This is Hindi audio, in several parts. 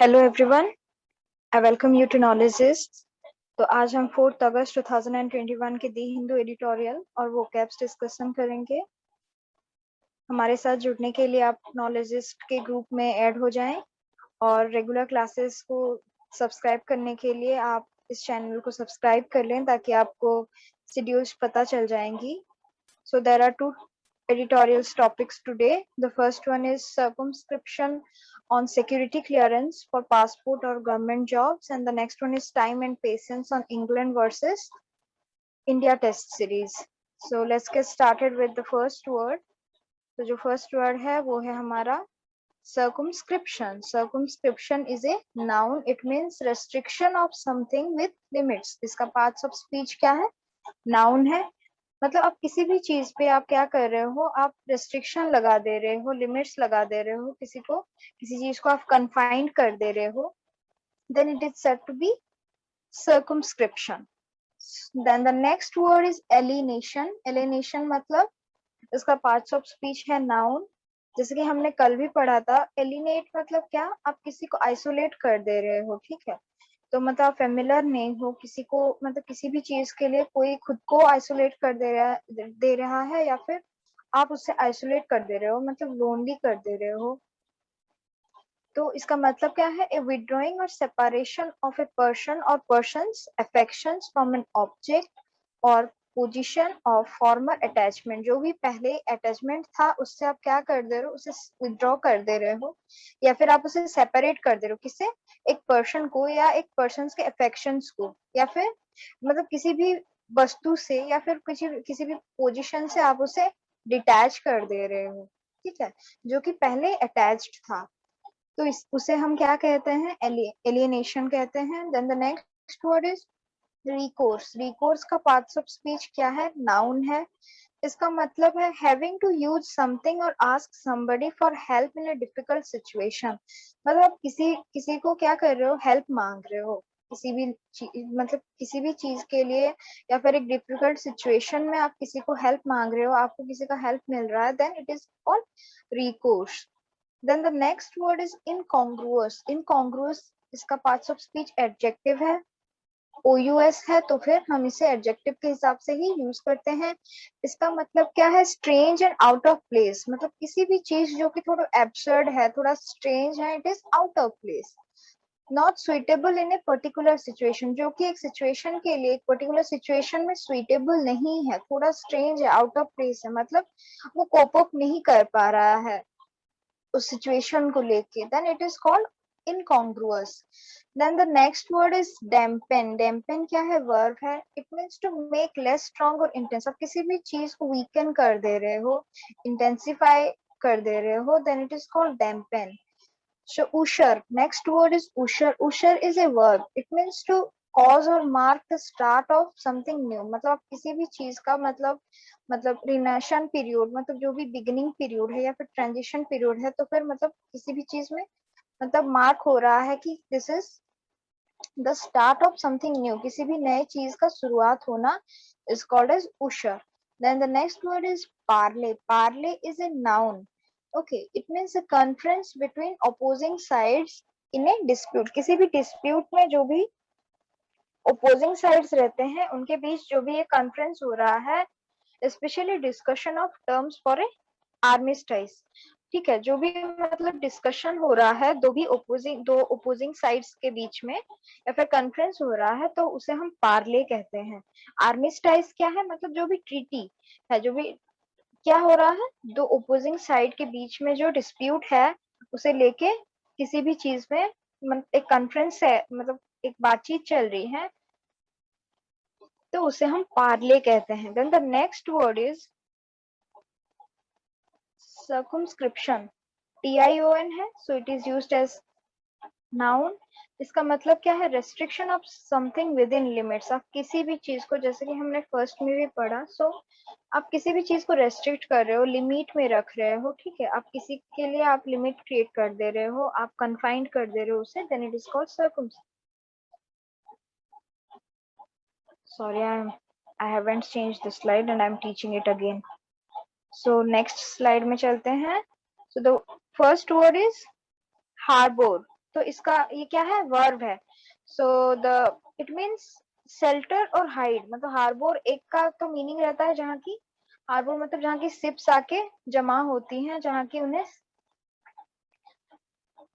Hello everyone, I welcome you to Knowledgist. तो आज हम 4 अगस्त 2021 के दी हिंदू एडिटोरियल और वोकैब्स डिस्कशन करेंगे। हमारे साथ जुड़ने के लिए आप नॉलेजिस्ट के ग्रुप में ऐड हो जाएं और रेगुलर क्लासेस को सब्सक्राइब करने के लिए आप इस चैनल को सब्सक्राइब कर लें ताकि आपको शेड्यूल्स पता चल जाएंगी। So there are two editorial topics today. The first one is circumscription on security clearance for passport or government jobs, and the next one is time and patience on England versus India Test series. So let's get started with the first word. तो जो first word है वो है हमारा circumscription. Circumscription is a noun. It means restriction of something with limits. इसका parts of speech क्या है? Noun है. मतलब आप किसी भी चीज पे आप क्या कर रहे हो, आप रेस्ट्रिक्शन लगा दे रहे हो, लिमिट्स लगा दे रहे हो, किसी चीज को आप कन्फाइंड कर दे रहे हो, then it is said to be circumscription. Then the next word is alienation. Alienation मतलब इसका पार्ट्स ऑफ स्पीच है नाउन। जैसे कि हमने कल भी पढ़ा था, एलिनेट मतलब क्या, आप किसी को आइसोलेट कर दे रहे हो, ठीक है। तो मतलब आप फेमिलर नहीं हो किसी को, मतलब किसी भी चीज के लिए कोई खुद को आइसोलेट कर दे रहा है या फिर आप उससे आइसोलेट कर दे रहे हो, मतलब लोनली कर दे रहे हो। तो इसका मतलब क्या है, ए विड्रॉइंग और सेपरेशन ऑफ ए पर्सन और persons affections from an object और पोजीशन ऑफ फॉर्मर अटैचमेंट। जो भी पहले अटैचमेंट था उससे आप क्या कर दे रहे हो, उसे विड्रॉ कर दे रहे हो या फिर आप उसे सेपरेट कर दे रहे हो। किससे? एक पर्सन को या एक पर्सन के अफेक्शंस को, या फिर मतलब किसी भी वस्तु से या फिर किसी भी पोजीशन से आप उसे डिटैच कर दे रहे हो, ठीक है, जो कि पहले अटैच्ड था। तो उसे हम क्या कहते हैं, एलियनेशन कहते हैं। Then the next word is recourse. Recourse का पार्ट्स ऑफ स्पीच क्या है, नाउन है। इसका मतलब है हैविंग टू यूज समथिंग और ask somebody for help in a difficult situation. मतलब आप किसी को क्या कर रहे हो, हेल्प मांग रहे हो किसी भी मतलब किसी भी चीज के लिए, या फिर एक डिफिकल्ट सिचुएशन में आप किसी को हेल्प मांग रहे हो, आपको किसी का हेल्प मिल रहा है, then it is called recourse. Then the next word is incongruous. Incongruous इसका parts of speech adjective है, OUS है, तो फिर हम इसे adjective के हिसाब से ही यूज करते हैं। इसका मतलब क्या है, strange and out of place। मतलब किसी भी चीज जो कि थोड़ा absurd है, थोड़ा strange है, it is out of place. Not suitable in a particular situation, जो कि एक situation के लिए, एक particular situation में suitable नहीं है, थोड़ा strange है, out of place है, मतलब वो cope up नहीं कर पा रहा है उस सिचुएशन को लेके, then it is called incongruous. Then the next word is dampen. Dampen क्या है, वर्ब है। It means to make less strong or intense. आप किसी भी चीज को वीकन कर दे रहे हो, इंटेंसिफाई कर दे रहे हो, then it is called dampen. So usher, next word is usher. Usher is a verb. It means to cause or mark the start of something new. मतलब आप किसी भी चीज का मतलब रिनेशन पीरियड, मतलब जो भी बिगिनिंग पीरियड है या फिर ट्रांजिशन पीरियड है, तो फिर मतलब किसी भी चीज में मतलब मार्क हो रहा है कि this is the start of something new, किसी भी नए चीज का शुरुआत होना is called as usher. Then the next word is parley. Parley is a noun. Okay, it means a conference between opposing sides in a dispute. किसी भी dispute में जो भी opposing sides रहते हैं उनके बीच जो भी ये conference हो रहा है, especially discussion of terms for a armistice, ठीक है। जो भी मतलब डिस्कशन हो रहा है दो ओपोजिंग साइड्स के बीच में या फिर कॉन्फ्रेंस हो रहा है, तो उसे हम पार्ले कहते हैं। आर्मिस्टाइज क्या है, मतलब जो भी ट्रीटी है, जो भी क्या हो रहा है, दो ओपोजिंग साइड के बीच में जो डिस्प्यूट है उसे लेके किसी भी चीज में एक कॉन्फ्रेंस है, मतलब एक बातचीत चल रही है, तो उसे हम पार्ले कहते हैं। Then the next word is circumscription. TION है, so it is used as noun. इसका मतलब क्या है, restriction of something within limits. आप किसी भी चीज को, जैसे कि हमने फर्स्ट में भी पढ़ा, आप किसी भी चीज को रेस्ट्रिक्ट कर रहे हो, लिमिट में रख रहे हो, ठीक है। आप किसी के लिए आप लिमिट क्रिएट कर दे रहे हो, आप कन्फाइंड कर दे रहे हो उसे, then it is called circumscription. Sorry, I haven't changed the slide and I'm teaching it again. So next slide में चलते हैं. So the first word is harbor. तो इसका ये क्या है, वर्ब है। So the it means shelter or hide, मतलब हार्बर एक का तो मीनिंग रहता है जहाँ की, हार्बर मतलब जहाँ की शिप्स आके जमा होती हैं, जहाँ की उन्हें,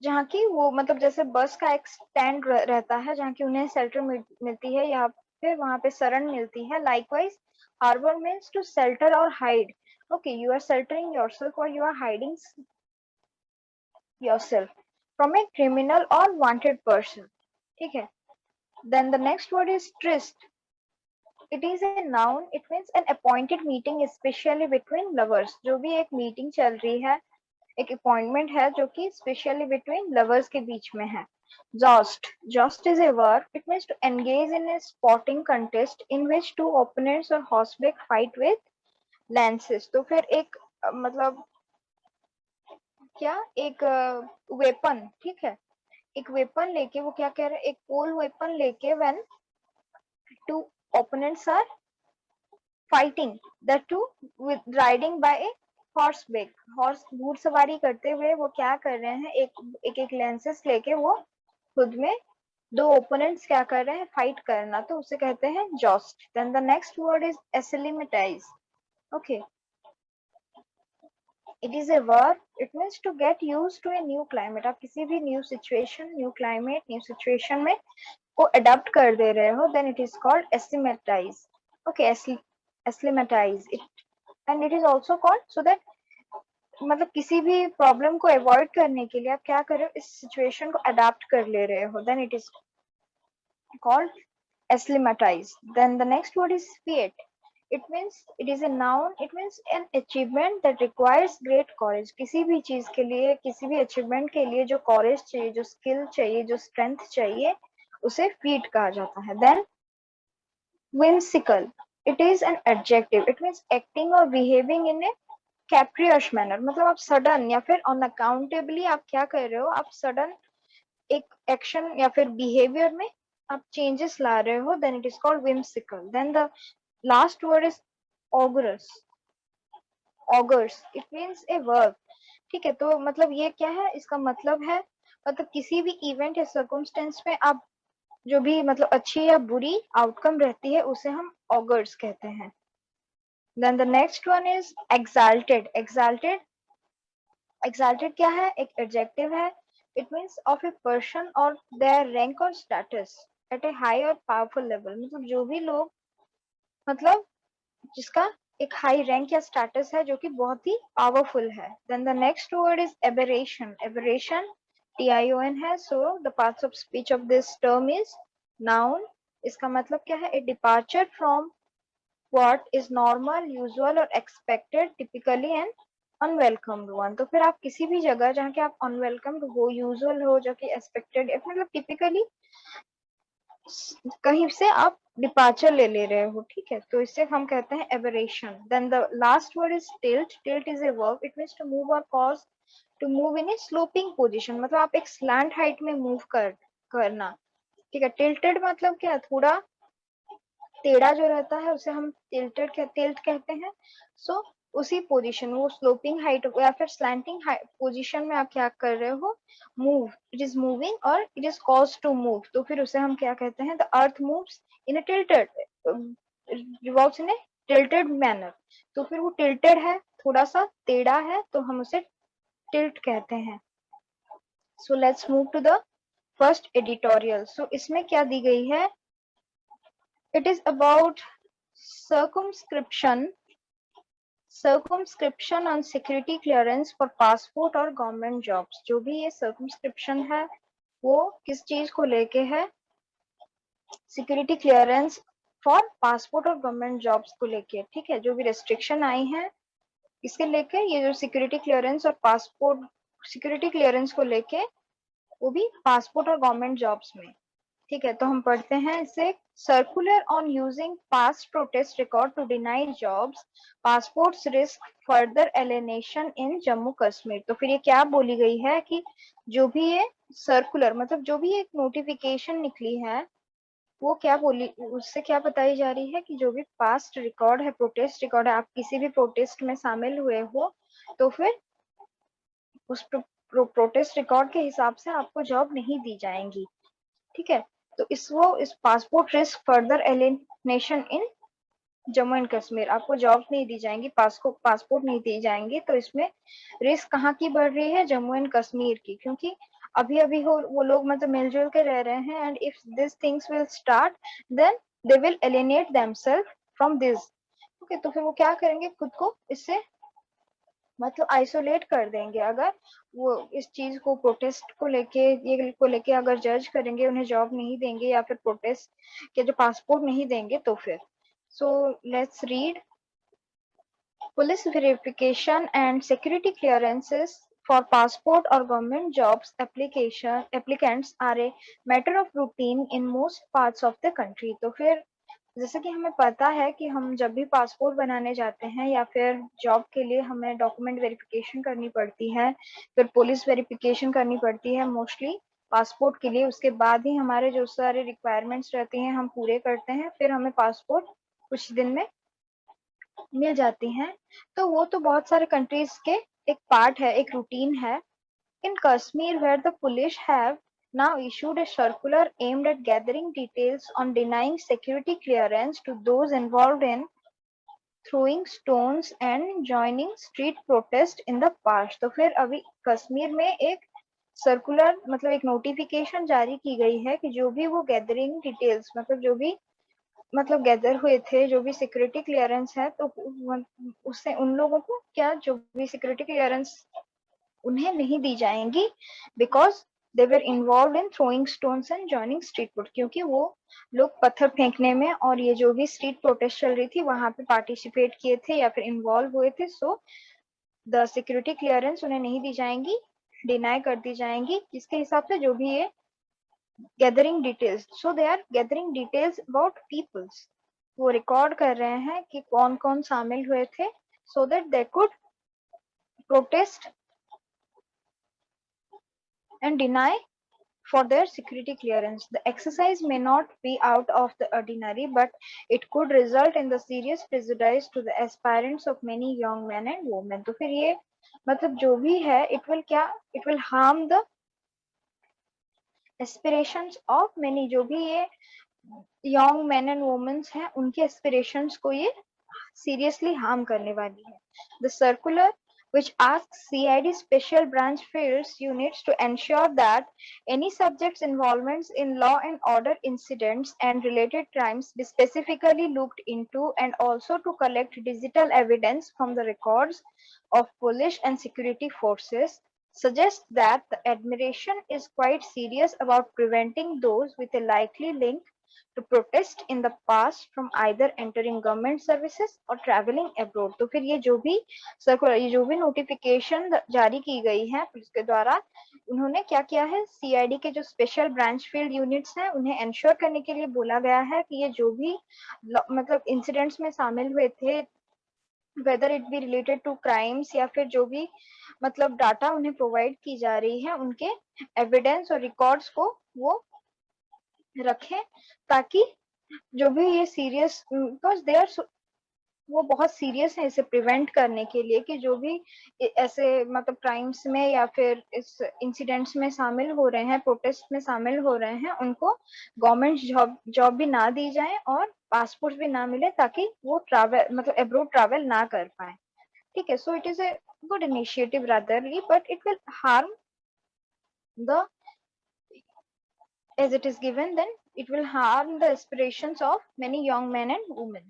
जहाँ की वो मतलब जैसे बस का एक स्टैंड रहता है जहाँ की उन्हें शेल्टर मिलती है, यहाँ पे वहां पे शरण मिलती है। Likewise harbour means to shelter or hide. Okay, you are sheltering yourself और you are hiding yourself from a criminal or wanted person, ठीक है। Then the next word is tryst. It is a noun. It means an appointed meeting especially between lovers. जो भी एक मीटिंग चल रही है, एक अपॉइंटमेंट है जो कि स्पेशली बिटवीन लवर्स के बीच में है। Joust. Joust is a verb. It means to engage in a sporting contest in which two opponents or horseback fight with lances. तो फिर एक मतलब क्या, एक वेपन, ठीक है, एक वेपन लेके, वो क्या कह रहे हैं, एक पोल वेपन लेके, when two opponents are fighting, the two with riding by a horse back, horse घुड़सवारी करते हुए वो क्या कर रहे हैं, एक लेंसेस लेके वो खुद में दो ओपोनेंट्स क्या कर रहे हैं, फाइट करना, तो उसे कहते हैं joust. Then the next word is acclimatise. Okay, it is a verb. It means to get use to a new climate. आप किसी भी new situation, new climate, new situation में को अडॉप्ट कर दे रहे हो, then it is called acclimatise. Okay, acclimatise it, and it is also called so that, मतलब किसी भी प्रॉब्लम को अवॉइड करने के लिए आप क्या कर रहे हो, इस सिचुएशन को अडॉप्ट कर ले रहे हो, then it is called acclimatize. Then the next word is fiat. It means, it is a noun. It means an achievement that requires great courage. किसी भी चीज के लिए, किसी भी अचीवमेंट के लिए जो courage चाहिए, जो skill चाहिए, जो strength चाहिए, उसे feat कहा जाता है। Then whimsical. It is an adjective. It means acting or behaving in a capricious manner. मतलब आप sudden या फिर unaccountably आप क्या कर रहे हो, आप sudden एक एक्शन या फिर बिहेवियर में आप चेंजेस ला रहे हो, then it is called whimsical. Then the last word is augurs. Augurs, it means a verb, ठीक है। तो मतलब ये क्या है, इसका मतलब है, मतलब किसी भी इवेंट या सर्कमस्टेंस में आप जो भी मतलब अच्छी या बुरी आउटकम रहती है उसे हम ऑगर्स कहते हैं। Then the next one is exalted. Exalted क्या है, एक एडजेक्टिव है। It means of a person और देयर रैंक और स्टेटस एट ए हाई और पावरफुल लेवल, मतलब जो भी लोग, मतलब जिसका एक हाई रैंक या स्टेटस है जो कि बहुत ही पावरफुल है। Then the next word is aberration. Aberration TION है। So the parts of speech of this term is noun. इसका मतलब क्या है, a departure from what is normal, usual और expected, typically and unwelcomed one। तो फिर आप किसी भी जगह जहाँ के आप unwelcomed हो, usual हो, जो कि expected, मतलब typically कहीं से आप डिपार्चर ले रहे हो, ठीक है, तो इससे हम कहते हैं aberration. Then the last word is tilt. Tilt is a verb. It means to move or cause to move in a sloping position, मतलब आप एक स्लैंट हाइट में मूव करना, ठीक है। टिल्टेड मतलब क्या, थोड़ा टेढ़ा जो रहता है उसे हम टिल्ट कहते हैं। सो उसी पोजीशन, वो स्लोपिंग हाइट या फिर स्लैंटिंग पोजीशन में आप क्या कर रहे हो, मूव, इट इज मूविंग और it is cause to move, तो फिर उसे हम क्या कहते हैं, the earth moves in a tilted, revolves in a tilted manner. तो फिर वो टिल्टेड है, थोड़ा सा टेढ़ा है, तो हम उसे टिल्ट कहते हैं। So let's move to the first editorial. So इसमें क्या दी गई है, it is about circumscription on security clearance for passport और गवर्नमेंट जॉब्स। जो भी ये circumscription है वो किस चीज को लेके है, सिक्योरिटी क्लियरेंस फॉर पासपोर्ट और गवर्नमेंट जॉब्स को लेके, ठीक है। जो भी रेस्ट्रिक्शन आई है इसके लेके, ये जो सिक्योरिटी क्लियरेंस और पासपोर्ट, सिक्योरिटी क्लियरेंस को लेके, वो भी पासपोर्ट और गवर्नमेंट जॉब्स में, ठीक है। तो हम पढ़ते हैं इसे। Circular on using past protest record to deny jobs, passports risk further alienation in Jammu Kashmir. तो फिर ये क्या बोली गई है कि जो भी ये सर्कुलर, मतलब जो भी एक नोटिफिकेशन निकली है, वो क्या बोली, उससे क्या बताई जा रही है कि जो भी पास्ट रिकॉर्ड है, प्रोटेस्ट रिकॉर्ड है, आप किसी भी प्रोटेस्ट में शामिल हुए हो, तो फिर उस प्रोटेस्ट रिकॉर्ड के हिसाब से आपको जॉब नहीं दी जाएंगी। ठीक है, तो इस passport risk further alienation in Jammu and Kashmir, आपको जॉब नहीं दी जाएंगी, पासपोर्ट नहीं दी जाएंगी, तो इसमें रिस्क कहाँ की बढ़ रही है, जम्मू एंड कश्मीर की, क्योंकि अभी अभी वो लोग मतलब मिलजुल के रह रहे हैं, and if this things will start then they will alienate themselves from this. Okay, तो फिर वो क्या करेंगे, खुद को इससे मतलब आइसोलेट कर देंगे। अगर वो इस चीज को प्रोटेस्ट को लेके ये को लेके अगर जज करेंगे, उन्हें जॉब नहीं देंगे या फिर प्रोटेस्ट के जो पासपोर्ट नहीं देंगे, तो फिर so let's read. Police verification and security clearances for passport or government jobs applicants are a matter of routine in most parts of the country। तो फिर जैसे कि हमें पता है कि हम जब भी पासपोर्ट बनाने जाते हैं या फिर जॉब के लिए हमें डॉक्यूमेंट वेरिफिकेशन करनी पड़ती है, फिर पुलिस वेरिफिकेशन करनी पड़ती है मोस्टली पासपोर्ट के लिए। उसके बाद ही हमारे जो सारे रिक्वायरमेंट्स रहती हैं हम पूरे करते हैं, फिर हमें पासपोर्ट कुछ दिन में मिल जाती हैं। तो वो तो बहुत सारे कंट्रीज के एक पार्ट है, एक रूटीन है। In Kashmir where the police have now issued a circular aimed at gathering details on denying security clearance to those involved in throwing stones and joining street protest in the past। तो फिर अभी कश्मीर में एक सर्कुलर मतलब एक नोटिफिकेशन जारी की गई है कि जो भी वो गैदरिंग डिटेल्स मतलब जो भी मतलब गैदर हुए थे, जो भी सिक्योरिटी क्लियरेंस है, तो उससे उन लोगों को क्या जो भी सिक्योरिटी क्लियरेंस उन्हें नहीं दी जाएंगी, because they were involve in throwing stones and joining street protest, क्योंकि वो लोग पत्थर फेंकने में और ये जो भी स्ट्रीट प्रोटेस्ट चल रही थी वहां पे पार्टिसिपेट किए थे या फिर इन्वॉल्व हुए थे। सो द सिक्योरिटी क्लियरेंस उन्हें नहीं दी जाएंगी, डिनाई कर दी जाएंगी, जिसके हिसाब से जो भी ये gathering details, so they are gathering details about peoples, वो रिकॉर्ड कर रहे हैं कि कौन कौन शामिल हुए थे, so that they could protest and deny for their security clearance। The exercise may not be out of the ordinary, but it could result in the serious prejudice to the aspirants of many young men and women। तो फिर ये मतलब जो भी है, it will क्या, it will harm the aspirations of many, जो भी ये यंग मैन एंड वुमेन्स हैं उनके एस्पिरेशंस को ये सीरियसली हार्म करने वाली है। The circular which asks CID special branch fields units to ensure that any subjects involvements in law and order incidents and related crimes be specifically looked into, and also to collect digital evidence from the records of police and security forces, suggests that the administration is quite serious about preventing those with a likely link to protest in the past from either entering government services or traveling abroad। तो फिर ये जो भी सर्कुलर, ये जो भी नोटिफिकेशन जारी की गई है पुलिस के द्वारा, उन्होंने क्या किया है, सीआईडी के जो स्पेशल ब्रांच फील्ड यूनिट्स हैं उन्हें एंश्योर करने के लिए बोला गया है कि ये जो भी मतलब इंसिडेंट्स में शामिल हुए थे, whether it be related to crimes या फिर जो भी मतलब डाटा उन्हें प्रोवाइड की जा रही है, उनके एविडेंस और रिकॉर्ड्स को वो रखें, ताकि जो भी ये सीरियस, बिकॉज दे आर, वो बहुत सीरियस है इसे प्रिवेंट करने के लिए, कि जो भी ऐसे मतलब क्राइम्स में या फिर इस इंसिडेंट्स में शामिल हो रहे हैं, प्रोटेस्ट में शामिल हो रहे हैं, उनको गवर्नमेंट जॉब भी ना दी जाए और पासपोर्ट भी ना मिले, ताकि वो ट्रैवल मतलब अब्रॉड ट्रैवल ना कर पाए। ठीक है, so it is a good initiative rather, but it will harm the, as it is given, then it will harm the aspirations of many young men and women।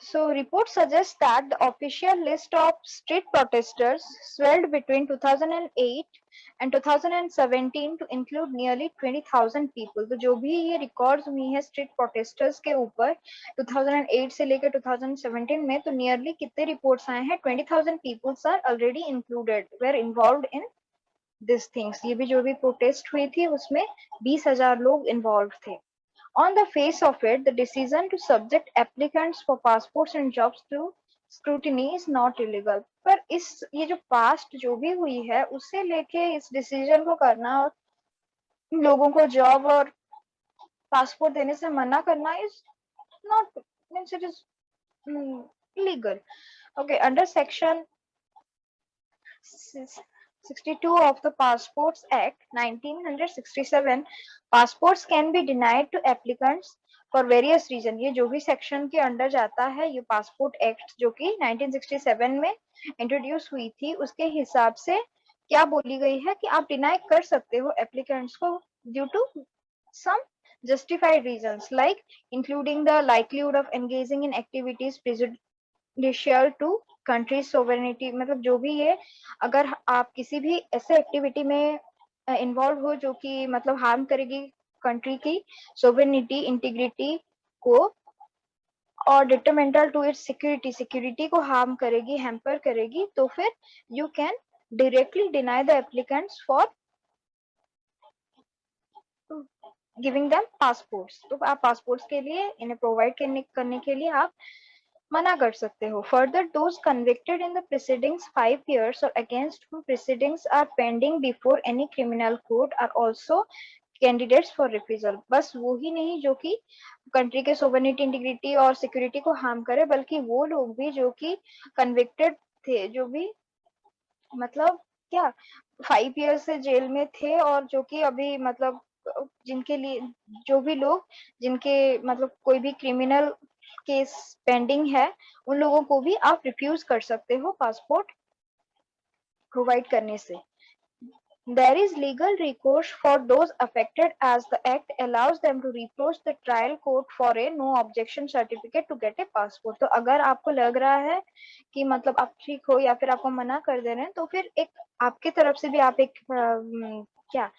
So reports suggest that the official list of street protesters swelled between 2008 and 2017 to include nearly 20,000 people। तो जो भी ये रिकॉर्ड्स हुई है स्ट्रीट प्रोटेस्टर्स के ऊपर 2008 से लेकर 2017 में, तो नियरली कितने रिपोर्ट्स आए हैं, 20,000 peoples are already included, were involved in this things. ये भी जो भी प्रोटेस्ट हुई थी उसमें 20,000 लोग इन्वॉल्व थे। On the face of it, the decision to subject applicants for passports and jobs to scrutiny is not illegal। पर इस ये जो पास्ट जो भी हुई है उससे लेके इस डिसीजन को करना और लोगों को जॉब और पासपोर्ट देने से मना करना is not, means it is illegal। Okay, under section 62 of the Passports Act 1967, passports can be denied to applicants for various reason. ये जो भी सेक्शन के अंडर जाता है, ये पासपोर्ट एक्ट जो कि 1967 में इंट्रोड्यूस हुई थी, उसके हिसाब से क्या बोली गई है कि आप डिनाई कर सकते हो एप्लीकेंट्स को due to some justified reasons like including the likelihood of engaging in activities prejudicial to country sovereignty. मतलब जो भी है, अगर आप किसी भी ऐसे एक्टिविटी में इन्वॉल्व हो जो कि मतलब हार्म करेगी कंट्री की सोवरेनिटी इंटीग्रिटी को और डिटरमेंटल टू इट्स सिक्योरिटी को हार्म करेगी, हैम्पर करेगी, तो फिर you can directly deny the applicants for giving them passports. तो आप पासपोर्ट्स के लिए इन्हें प्रोवाइड करने के लिए आप मना कर सकते हो. Further those convicted in the proceedings 5 years or against whom proceedings are pending before any criminal court are also candidates for refusal. बस वो ही नहीं जो कि कंट्री के सोवरेनिटी इंटीग्रिटी और सिक्योरिटी को हार्म करे, बल्कि वो लोग भी जो कि कन्विक्टेड थे, जो भी मतलब क्या 5 years से जेल में थे और जो कि अभी मतलब जिनके लिए जो भी लोग जिनके मतलब कोई भी क्रिमिनल केस पेंडिंग है, उन लोगों को भी आप रिफ्यूज कर सकते हो पासपोर्ट प्रोवाइड करने से. There is legal recourse for those affected as the act allows them to approach the trial court for a no objection certificate to get a passport. तो अगर आपको लग रहा है कि मतलब आप ठीक हो या फिर आपको मना कर दे रहे हैं, तो फिर एक आपके तरफ से भी आप एक क्या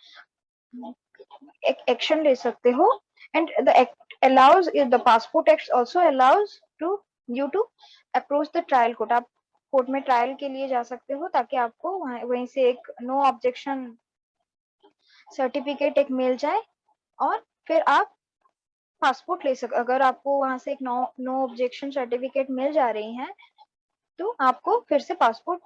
एक एक्शन ले सकते हो. And the act allows the passport act also allows to you to approach the trial court. आप कोर्ट में ट्रायल के लिए जा सकते हो ताकि आपको वहीं से एक नो ऑब्जेक्शन सर्टिफिकेट एक मिल जाए और फिर आप पासपोर्ट ले सकते. अगर आपको वहां से एक नो ऑब्जेक्शन सर्टिफिकेट मिल जा रही है तो आपको फिर से पासपोर्ट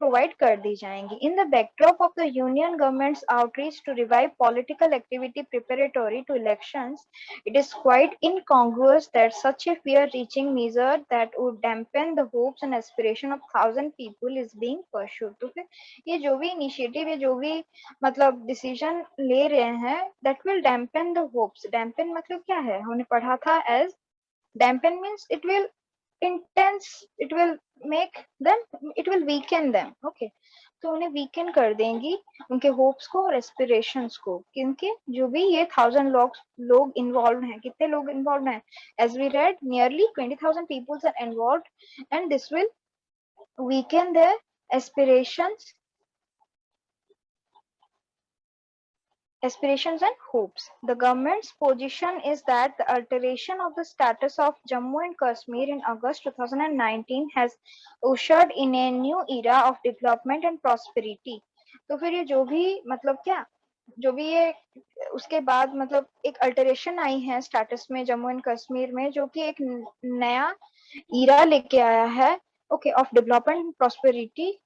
प्रोवाइड कर दी जाएंगी. In the backdrop of the union government's outreach to revive political activity preparatory to elections, it is quite incongruous that such a far-reaching measure that would dampen the hopes and aspiration of 1,000 people is being pursued. तो फिर ये जो भी इनिशिएटिव है, जो भी मतलब डिसीजन ले रहे हैं, that will dampen the hopes. dampen मतलब क्या है, हमने पढ़ा था as dampen means it will intense, it will make them, it will weaken them. okay, तो उन्हें वीकेंड कर देंगी उनके होप्स को और एस्पिरेशंस को. किनके, जो भी ये 1,000 लोग इन्वॉल्व हैं. कितने लोग इन्वॉल्व हैं? As we read nearly 20,000 peoples are involve and this will weaken their aspirations and hopes. The government's position is that the alteration of the status of Jammu and Kashmir in August 2019 has ushered in a new era of development and prosperity. तो फिर ये जो भी मतलब क्या जो भी ये उसके बाद मतलब एक अल्टरेशन आई है स्टेटस में जम्मू एंड कश्मीर में, जो कि एक नया ईरा लेके आया है okay of development and prosperity.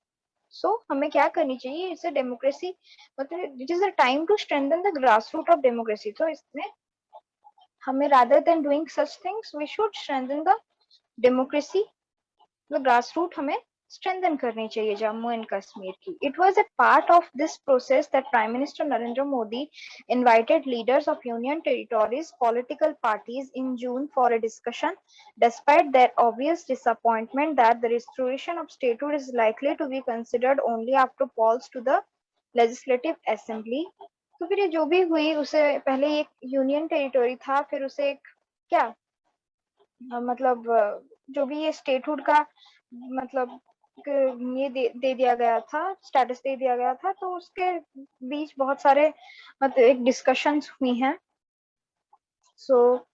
So हमें क्या करनी चाहिए, इससे डेमोक्रेसी मतलब it is the time to strengthen the grass root of democracy. तो इसमें हमें rather than doing such things we should strengthen the democracy. मतलब ग्रास रूट हमें strengthen करनी चाहिए जम्मू एंड कश्मीर की. It was a part of this process that Prime Minister Narendra Modi invited leaders of union territories, political parties in June for a discussion, despite their obvious disappointment that the restoration of statehood is likely to be considered only after polls to the Legislative Assembly. तो फिर ये जो भी हुई उसे पहले एक यूनियन टेरिटोरी था, फिर उसे एक क्या मतलब जो भी ये स्टेटहुड का मतलब ये दे दिया गया था, स्टेटस दे दिया गया था, तो उसके बीच बहुत सारे मतलब एक डिस्कशंस हुई हैं. सो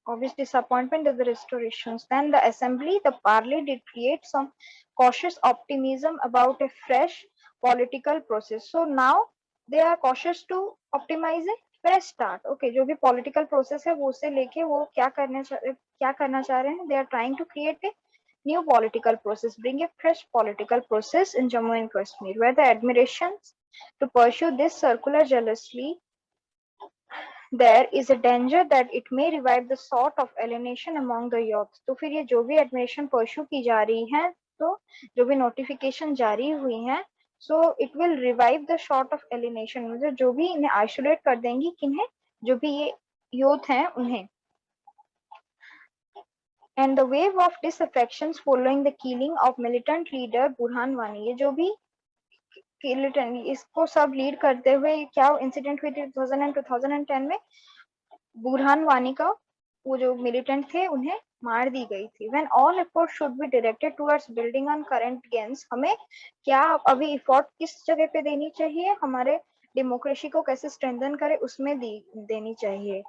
obvious disappointment of the restorations. Then the assembly, the parley did create some cautious optimism about a fresh political process. So now they are cautious to optimize a fresh start. Okay, जो भी political process है वो से लेके वो क्या करना चाह रहे हैं, they are trying to create a new political process, bring a fresh political process in Jammu and Kashmir, where the admirations to pursue this circular jealously there is a danger that it may revive the sort of alienation among the youth. तो फिर ये जो भी admiration pursue की जा रही है तो जो भी नोटिफिकेशन जारी हुई हैं, so it will revive the short of alienation, मतलब जो भी इन्हें आइसोलेट कर देंगी, किन्हें, जो भी ये यूथ हैं उन्हें। And the wave of disaffections following the killing of militant leader Burhan Wani, ये जो भी इसको सब लीड करते हुए क्या इंसिडेंट हुई थी 2000 एंड 2010 में, बुरहान वानी का वो जो मिलिटेंट थे उन्हें मार दी गई थी। When all effort should be directed towards building on current gains, हमें क्या अभी एफर्ट किस जगह पे देनी चाहिए, हमारे डेमोक्रेसी को कैसे स्ट्रेंथन करे उसमें देनी चाहिए।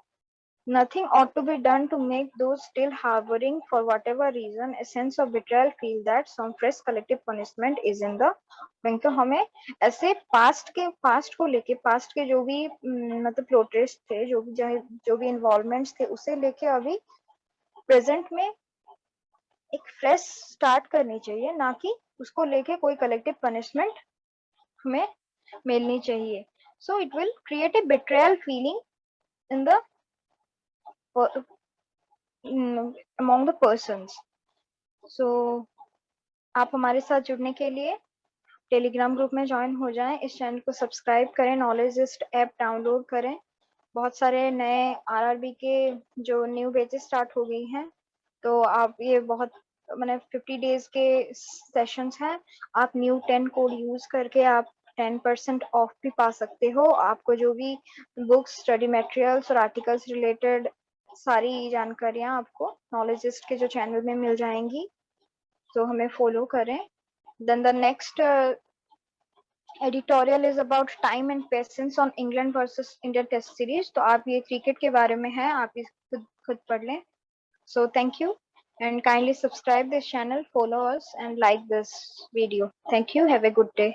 Nothing ought to be done to make those still harboring, for whatever reason, a sense of betrayal feel that some fresh collective punishment is in the bank. तो हमें ऐसे पास्ट को लेके, पास्ट के जो भी मतलब प्रोटेस्ट थे, जो भी इन्वॉल्वमेंट्स थे, उसे लेके अभी प्रेजेंट में एक फ्रेश स्टार्ट करनी चाहिए, ना कि उसको लेके कोई कलेक्टिव पनिशमेंट हमें मिलनी चाहिए। So it will create a betrayal feeling in the among the persons. So आप हमारे साथ जुड़ने के लिए टेलीग्राम ग्रुप में ज्वाइन हो जाएं, इस चैनल को सब्सक्राइब करें, नॉलेजिस्ट ऐप डाउनलोड करें। बहुत सारे नए आरआरबी के जो न्यू बैचेस स्टार्ट हो गई हैं, तो आप ये बहुत मैंने 50 डेज के सेशंस हैं, आप न्यू 10 कोड यूज करके आप 10% ऑफ भी पा सकते हो। आपको जो भी बुक्स, स्टडी मटेरियल्स और आर्टिकल्स रिलेटेड सारी जानकारियां आपको नॉलेजिस्ट के जो चैनल में मिल जाएंगी, तो हमें फॉलो करें। Then the next editorial is about time and patience on England versus India test series. तो आप ये क्रिकेट के बारे में है, आप इस खुद पढ़ लें। So thank you and kindly subscribe this channel, follow us and like this video. Thank you. Have a good day.